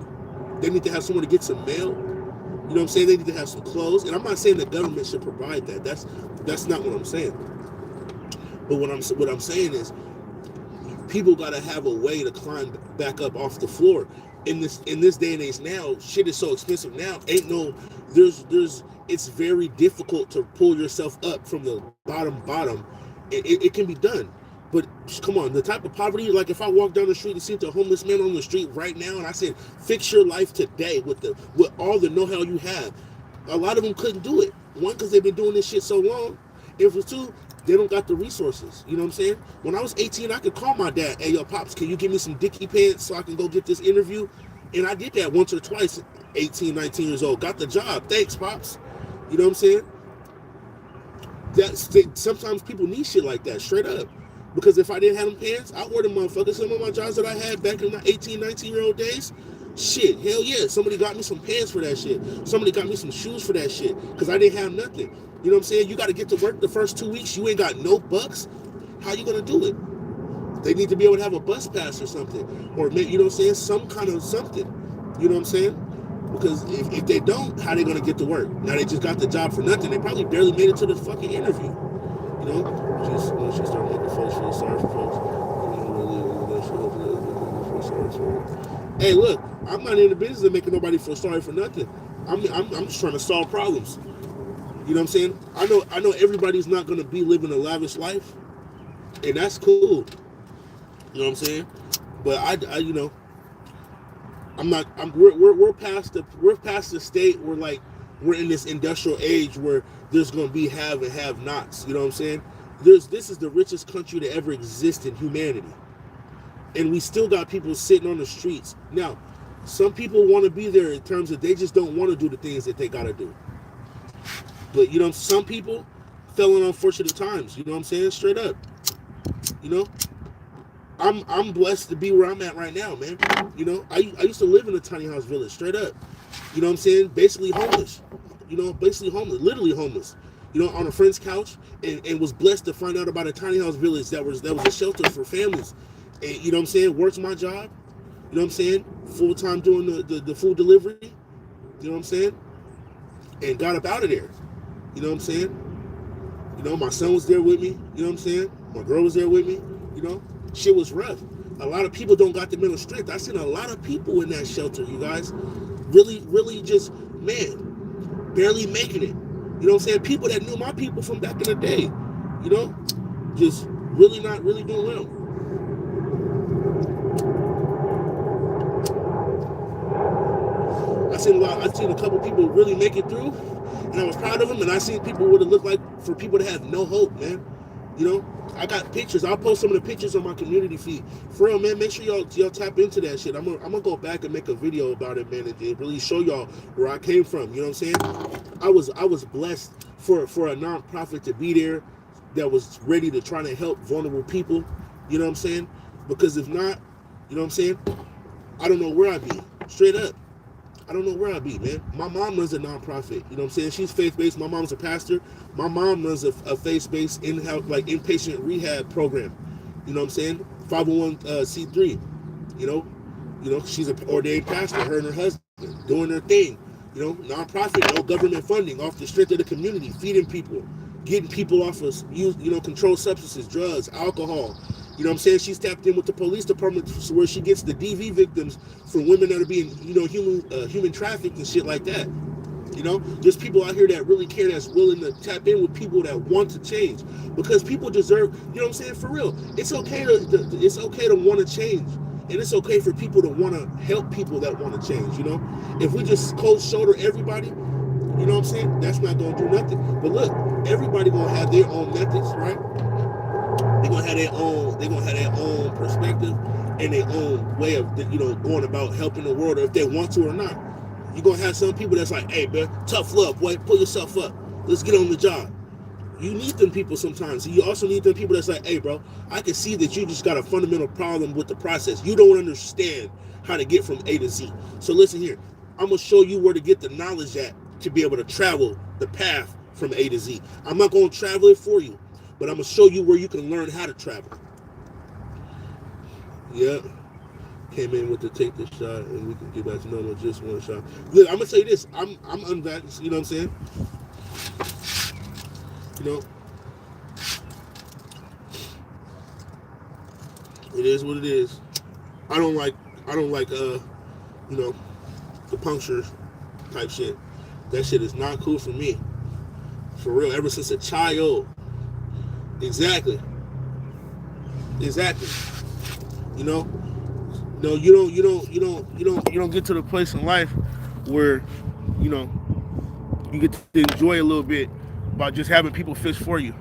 They need to have someone to get some mail. You know what I'm saying? They need to have some clothes. And I'm not saying the government should provide that. That's not what I'm saying. But what I'm saying is, people got to have a way to climb back up off the floor. In this day and age now, shit is so expensive now. It's very difficult to pull yourself up from the bottom. It can be done. But come on, the type of poverty, like if I walk down the street and see a homeless man on the street right now, and I said, fix your life today with all the know-how you have, a lot of them couldn't do it. One, because they've been doing this shit so long. And for two, they don't got the resources. You know what I'm saying? When I was 18, I could call my dad, "Hey, yo, Pops, can you give me some Dickie pants so I can go get this interview?" And I did that once or twice, 18, 19 years old. Got the job. Thanks, Pops. You know what I'm saying? Sometimes people need shit like that, straight up. Because if I didn't have them pants, I wore them motherfuckers. Some of my jobs that I had back in the 18, 19-year-old days, shit, hell yeah. Somebody got me some pants for that shit. Somebody got me some shoes for that shit. Because I didn't have nothing. You know what I'm saying? You got to get to work the first 2 weeks. You ain't got no bucks. How you going to do it? They need to be able to have a bus pass or something. Or, you know what I'm saying? Some kind of something. You know what I'm saying? Because if they don't, how they going to get to work? Now they just got the job for nothing. They probably barely made it to the fucking interview. You know? She started making folks feel sorry for folks. Hey, look, I'm not in the business of making nobody feel sorry for nothing. I'm just trying to solve problems. You know what I'm saying? I know everybody's not gonna be living a lavish life, and that's cool. You know what I'm saying? But I you know, we're past the state where like we're in this industrial age where there's gonna be have and have nots. You know what I'm saying? This is the richest country to ever exist in humanity. And we still got people sitting on the streets. Now, some people want to be there in terms of they just don't want to do the things that they got to do. But, you know, some people fell in unfortunate times. You know what I'm saying? Straight up. You know? I'm blessed to be where I'm at right now, man. You know? I used to live in a tiny house village. Straight up. You know what I'm saying? Basically homeless. You know? Basically homeless. Literally homeless. You know, on a friend's couch. And was blessed to find out about a tiny house village that was a shelter for families. And, you know what I'm saying? Worked my job. You know what I'm saying? Full time doing the food delivery. You know what I'm saying? And got up out of there. You know what I'm saying? You know, my son was there with me. You know what I'm saying? My girl was there with me. You know, shit was rough. A lot of people don't got the mental strength. I seen a lot of people in that shelter, you guys. Really, really just, man, barely making it. You know what I'm saying? People that knew my people from back in the day. You know? Just really not really doing well. I seen a couple people really make it through, and I was proud of them. And I seen people what it looked like for people to have no hope, man. You know, I got pictures. I'll post some of the pictures on my community feed. For real, man. Make sure y'all tap into that shit. I'm gonna go back and make a video about it, man, and really show y'all where I came from. You know what I'm saying? I was blessed for a nonprofit to be there that was ready to try to help vulnerable people. You know what I'm saying? Because if not, you know what I'm saying? I don't know where I'd be. Straight up. I don't know where I'd be, man. My mom runs a nonprofit. You know what I'm saying? She's faith-based. My mom's a pastor. My mom runs a faith-based inpatient rehab program. You know what I'm saying? 501c3. You know, she's an ordained pastor. Her and her husband doing their thing. You know, nonprofit, no government funding, off the strength of the community, feeding people, getting people off of controlled substances, drugs, alcohol. You know what I'm saying? She's tapped in with the police department where she gets the DV victims from women that are being, human trafficked and shit like that. You know, there's people out here that really care, that's willing to tap in with people that want to change, because people deserve, you know what I'm saying? For real, it's okay to want to change, and it's okay for people to want to help people that want to change. You know, if we just cold shoulder everybody, you know what I'm saying? That's not gonna do nothing. But look, everybody gonna have their own methods, right? They're gonna have their own perspective. in their own way of, going about helping the world, or if they want to or not. You're going to have some people that's like, hey, man, tough love, boy, pull yourself up. Let's get on the job. You need them people sometimes. You also need them people that's like, hey, bro, I can see that you just got a fundamental problem with the process. You don't understand how to get from A to Z. So listen here. I'm going to show you where to get the knowledge at to be able to travel the path from A to Z. I'm not going to travel it for you, but I'm going to show you where you can learn how to travel. Yeah. Came in with the take this shot and we can get back to normal just one shot. Look, I'm going to tell you this. I'm unvaccinated. You know what I'm saying? It is what it is. I don't like the puncture type shit. That shit is not cool for me. For real, ever since a child. Exactly. No, you don't get to the place in life where, you get to enjoy a little bit by just having people fish for you.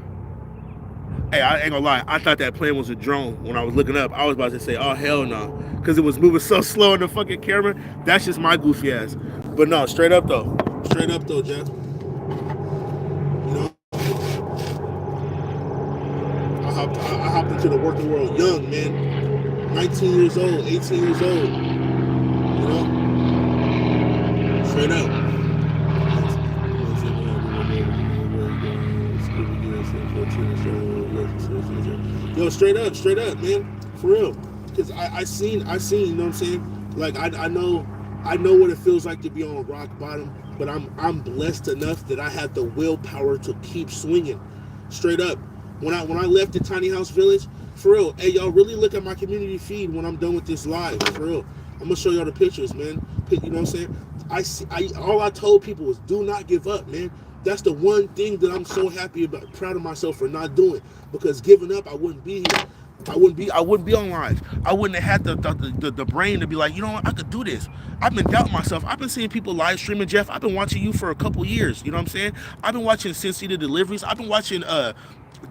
Hey, I ain't gonna lie. I thought that plane was a drone when I was looking up. I was about to say, oh, hell no. Because it was moving so slow in the fucking camera. That's just my goofy ass. But no, straight up though, Jeff. I hopped into the working world young, man. 19 years old, 18 years old. Straight up. Yo, straight up, man, for real. Because I seen, you know what I'm saying? Like I know what it feels like to be on rock bottom, but I'm blessed enough that I have the willpower to keep swinging. Straight up. When I left the Tiny House Village, for real, hey, y'all really look at my community feed when I'm done with this live, for real. I'm gonna show y'all the pictures, man. You know what I'm saying? All I told people was do not give up, man. That's the one thing that I'm so happy about, proud of myself for not doing. Because giving up, I wouldn't be here. I wouldn't be on live. I wouldn't have had the brain to be like, you know what, I could do this. I've been doubting myself. I've been seeing people live streaming, Jeff. I've been watching you for a couple years. You know what I'm saying? I've been watching Cincy the Deliveries. I've been watching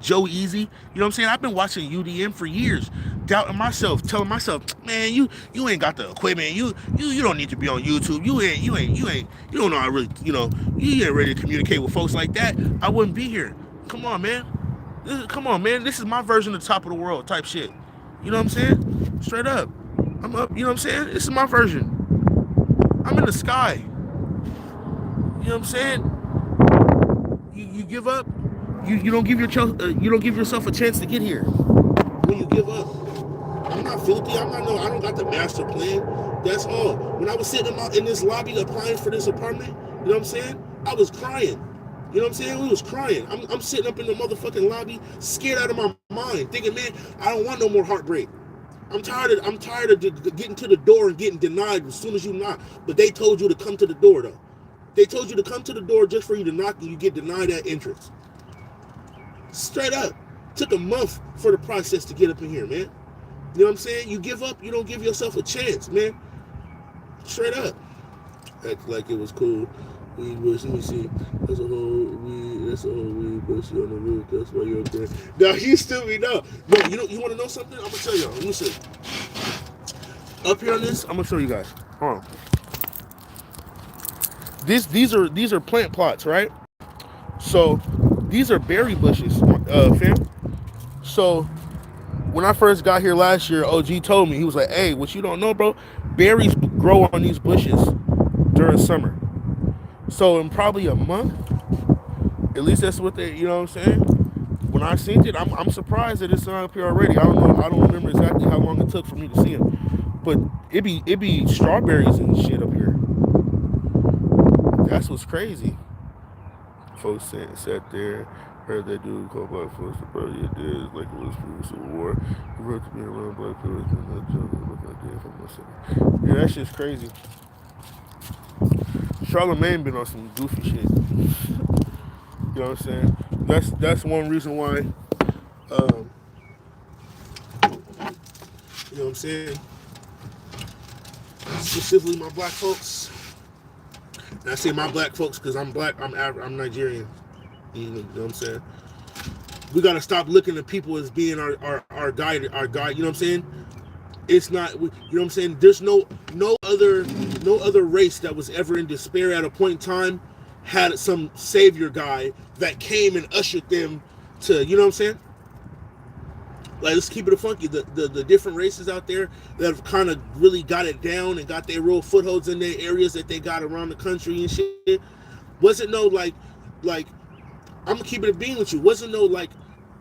Joe Easy. You know what I'm saying? I've been watching UDM for years, doubting myself, telling myself, man, you ain't got the equipment. You don't need to be on YouTube. You don't know how really, you ain't ready to communicate with folks like that. I wouldn't be here. Come on, man. This is my version of Top of the World type shit. You know what I'm saying? Straight up. I'm up. You know what I'm saying? This is my version. I'm in the sky. You know what I'm saying? You give up. You don't give yourself a chance to get here. When you give up, I'm not filthy. I don't got the master plan. That's all. When I was sitting in this lobby applying for this apartment, you know what I'm saying? I was crying. You know what I'm saying? We was crying. I'm sitting up in the motherfucking lobby, scared out of my mind, thinking, man, I don't want no more heartbreak. I'm tired of getting to the door and getting denied as soon as you knock. But they told you to come to the door, though. They told you to come to the door just for you to knock, and you get denied that entrance. Straight up. Took a month for the process to get up in here, man. You know what I'm saying? You give up, you don't give yourself a chance, man. Straight up. Act like it was cool. Weed bush, let me see. That's a whole weed bush on the roof. That's why you're up there. No, you stupid. No, you want to know something? I'm gonna tell y'all. Let me see. Up here on this, I'm gonna show you guys. Hold on. These are plant plots, right? So these are berry bushes, fam. So when I first got here last year, OG told me, he was like, hey, what you don't know, bro, berries grow on these bushes during summer. So in probably a month, at least that's what they, you know what I'm saying? When I seen it, I'm surprised that it's up here already. I don't remember exactly how long it took for me to see them. But it be strawberries and shit up here. That's what's crazy. Folks sat there, heard that dude call black folks, bro, you did like it was for Civil War. He wrote to me around black people, yeah, that shit's crazy. Charlamagne been on some goofy shit. You know what I'm saying? That's one reason why. You know what I'm saying? Specifically, my black folks. And I say my black folks because I'm black. I'm Nigerian. You know what I'm saying? We gotta stop looking at people as being our guide. You know what I'm saying? It's not, you know what I'm saying? There's no other race that was ever in despair at a point in time had some savior guy that came and ushered them to, you know what I'm saying? Like, let's keep it funky. The different races out there that have kind of really got it down and got their real footholds in their areas that they got around the country and shit. Wasn't no like I'm gonna keep it a bean with you. Wasn't no like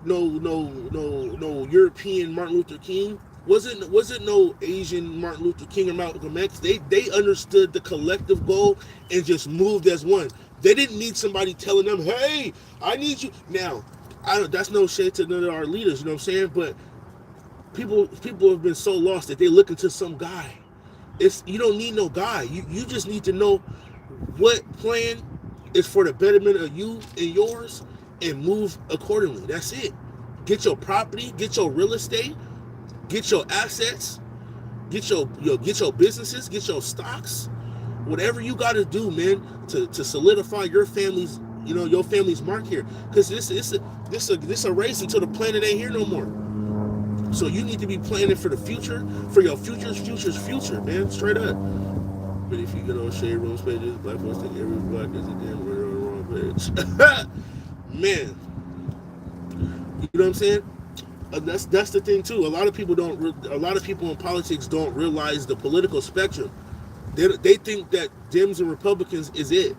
no European Martin Luther King. Wasn't no Asian Martin Luther King or Malcolm X. They understood the collective goal and just moved as one. They didn't need somebody telling them, "Hey, I need you." Now, that's no shade to none of our leaders, you know what I'm saying? But people have been so lost that they look into some guy. You don't need no guy. You just need to know what plan is for the betterment of you and yours, and move accordingly. That's it. Get your property, get your real estate, get your assets, get your businesses, get your stocks, whatever you got to do, man, to solidify your family's mark here. Because this a race until the planet ain't here no more. So you need to be planning for the future, for your future's future, man. Straight up. But if you get on Shade Room's pages, black folks think every black is a damn word on the wrong page. Man, you know what I'm saying? That's the thing too. A lot of people in politics don't realize the political spectrum. They think that Dems and Republicans is it.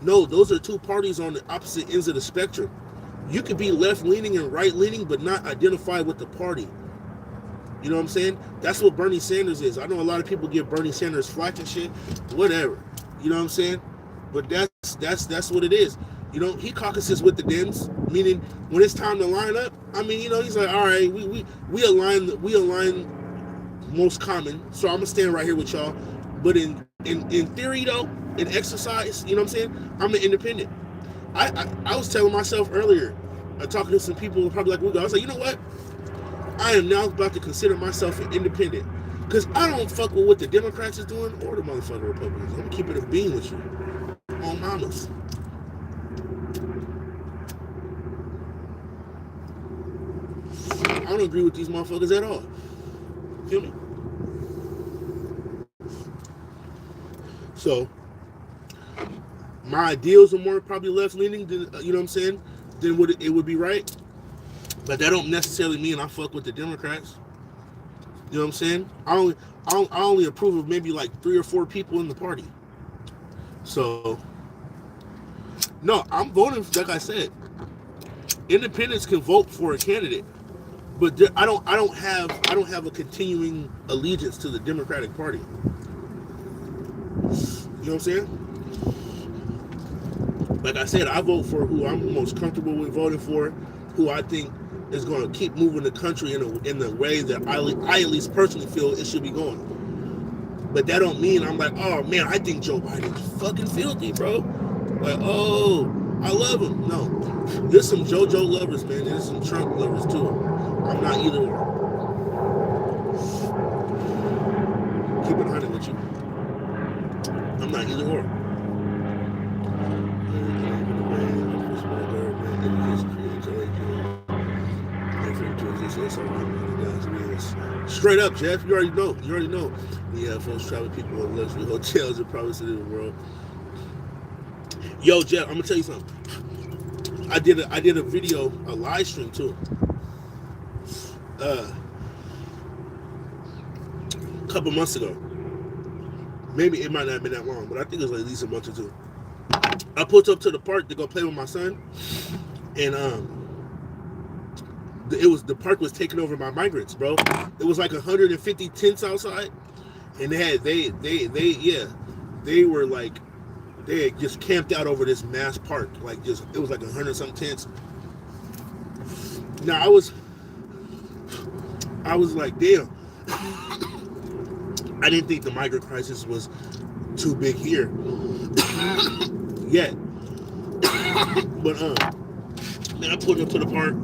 No, those are two parties on the opposite ends of the spectrum. You could be left-leaning and right-leaning, but not identify with the party. You know what I'm saying? That's what Bernie Sanders is. I know a lot of people give Bernie Sanders flack and shit. Whatever. You know what I'm saying? But that's what it is. You know, he caucuses with the Dems, meaning when it's time to line up, I mean, you know, he's like, all right, we align most common, so I'm gonna stand right here with y'all. But in theory though, in exercise, you know what I'm saying? I'm an independent. I was telling myself earlier, talking to some people who probably like we go, I was like, you know what? I am now about to consider myself an independent. Because I don't fuck with what the Democrats is doing or the motherfucking Republicans. I'm gonna keep it a bean with you. On mamas. I don't agree with these motherfuckers at all. Feel me? So, my ideals are more probably left-leaning than, you know what I'm saying, than what it would be right. But that don't necessarily mean I fuck with the Democrats. You know what I'm saying? I only approve of maybe like 3 or 4 people in the party. So, no, I'm voting, like I said. Independents can vote for a candidate, but I don't have a continuing allegiance to the Democratic Party. You know what I'm saying? Like I said, I vote for who I'm most comfortable with voting for, who I think is going to keep moving the country in the way that I at least personally feel it should be going. But that don't mean I'm like, oh man, I think Joe Biden's fucking filthy, bro. Like, oh, I love him. No, there's some JoJo lovers, man. There's some Trump lovers too. I'm not either one. Keep it 100 with you. I'm not either or. Straight up, Jeff. You already know. Yeah, folks travel people in luxury hotels and provinces in the world. Yo, Jeff, I'm gonna tell you something. I did a video, a live stream too. A couple months ago. Maybe it might not have been that long, but I think it was like at least a month or two. I pulled up to the park to go play with my son, and the park was taken over by migrants, bro. It was like 150 tents outside, and they had just camped out over this mass park, like it was like 100 something tents. Now I was like, damn. I didn't think the migrant crisis was too big here yet. But man, I pulled up to the park.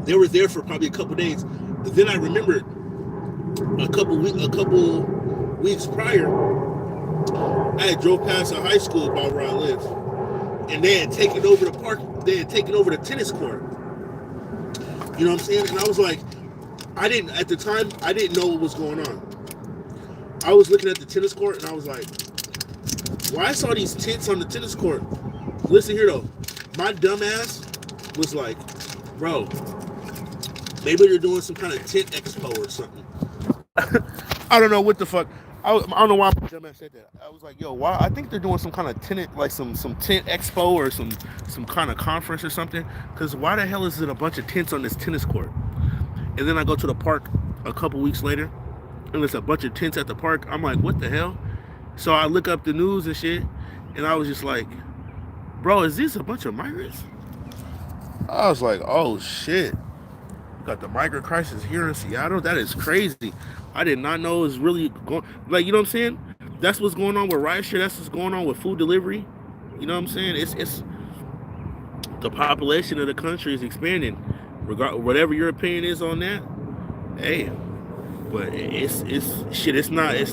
They were there for probably a couple days. But then I remembered a couple weeks prior, I had drove past a high school about where I live, and they had taken over the park. They had taken over the tennis court. You know what I'm saying? And I was like, I didn't at the time. I didn't know what was going on. I was looking at the tennis court and I was like, "Why I saw these tents on the tennis court?" Listen here though, my dumb ass was like, "Bro, maybe they're doing some kind of tent expo or something." I don't know what the fuck. I don't know why my dumb ass said that. I was like, "Yo, why?" I think they're doing some kind of tenant, like some tent expo or some kind of conference or something. Because why the hell is it a bunch of tents on this tennis court? And then I go to the park a couple weeks later, and there's a bunch of tents at the park. I'm like, what the hell? So I look up the news and shit, and I was just like, bro, is this a bunch of migrants? I was like, oh shit. Got the migrant crisis here in Seattle. That is crazy. I did not know it was really going. Like, you know what I'm saying? That's what's going on with rideshare. That's what's going on with food delivery. You know what I'm saying? It's the population of the country is expanding. Whatever your opinion is on that, hey, but it's shit. It's not. It's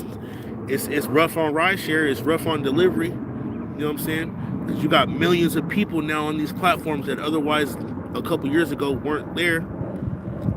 rough on rideshare. It's rough on delivery. You know what I'm saying? Because you got millions of people now on these platforms that otherwise a couple years ago weren't there.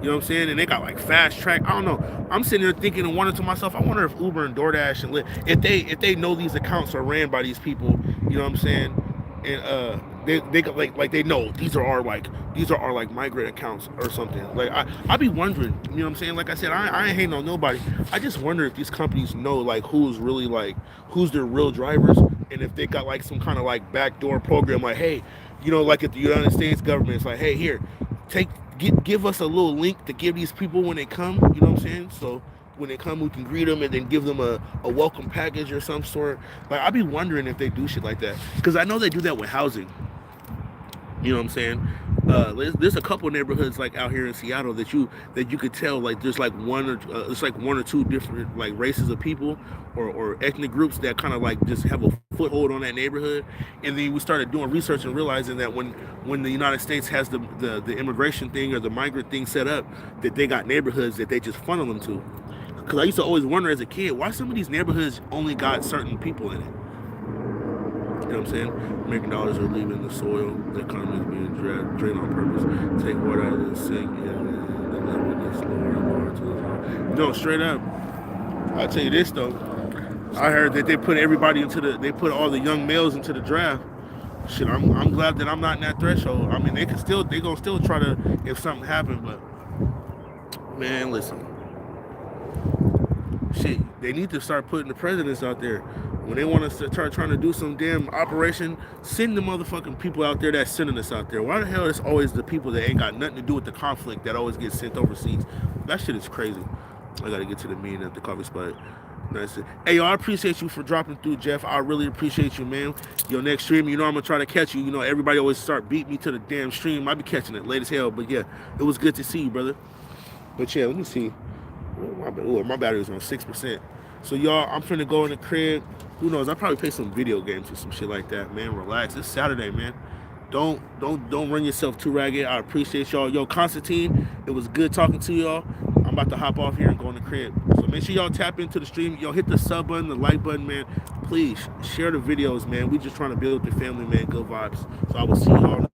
You know what I'm saying? And they got like fast track. I don't know. I'm sitting there thinking and wondering to myself, I wonder if Uber and DoorDash and Lyft, if they know these accounts are ran by these people, you know what I'm saying? And they like they know these are our like migrant accounts or something. Like I be wondering, you know what I'm saying? Like I said, I ain't hating on nobody. I just wonder if these companies know like who's really like who's their real drivers, and if they got like some kind of like backdoor program, like, hey, you know, like if the United States government is like, hey, here, give us a little link to give these people when they come, you know what I'm saying? So when they come, we can greet them and then give them a welcome package or some sort. Like, I be wondering if they do shit like that, because I know they do that with housing. You know what I'm saying? There's a couple neighborhoods like out here in Seattle that you could tell like there's like one or two different like races of people or ethnic groups that kind of like just have a foothold on that neighborhood. And then we started doing research and realizing that when the United States has the immigration thing or the migrant thing set up, that they got neighborhoods that they just funnel them to. Because I used to always wonder as a kid, why some of these neighborhoods only got certain people in it. You know what I'm saying? American dollars are leaving the soil. The economy is being drained on purpose. Take water out of the sink and the level gets lower and lower to the top. No, straight up. I'll tell you this though. I heard that they put all the young males into the draft. Shit, I'm glad that I'm not in that threshold. I mean, they gonna still try to if something happened, but man, listen. Shit, they need to start putting the presidents out there. When they want us to start trying to do some damn operation, send the motherfucking people out there that's sending us out there. Why the hell is always the people that ain't got nothing to do with the conflict that always get sent overseas? That shit is crazy. I gotta get to the meeting at the coffee spot. Nice. Hey, yo, I appreciate you for dropping through, Jeff. I really appreciate you, man. Your next stream, you know I'm gonna try to catch you. You know, everybody always start beat me to the damn stream. I be catching it late as hell, but yeah, it was good to see you, brother. But yeah, let me see. My battery's on 6%. So y'all, I'm finna go in the crib. Who knows? I'll probably play some video games or some shit like that, man. Relax. It's Saturday, man. Don't run yourself too ragged. I appreciate y'all. Yo, Constantine, it was good talking to y'all. I'm about to hop off here and go in the crib. So make sure y'all tap into the stream. Y'all hit the sub button, the like button, man. Please share the videos, man. We just trying to build the family, man. Good vibes. So I will see y'all.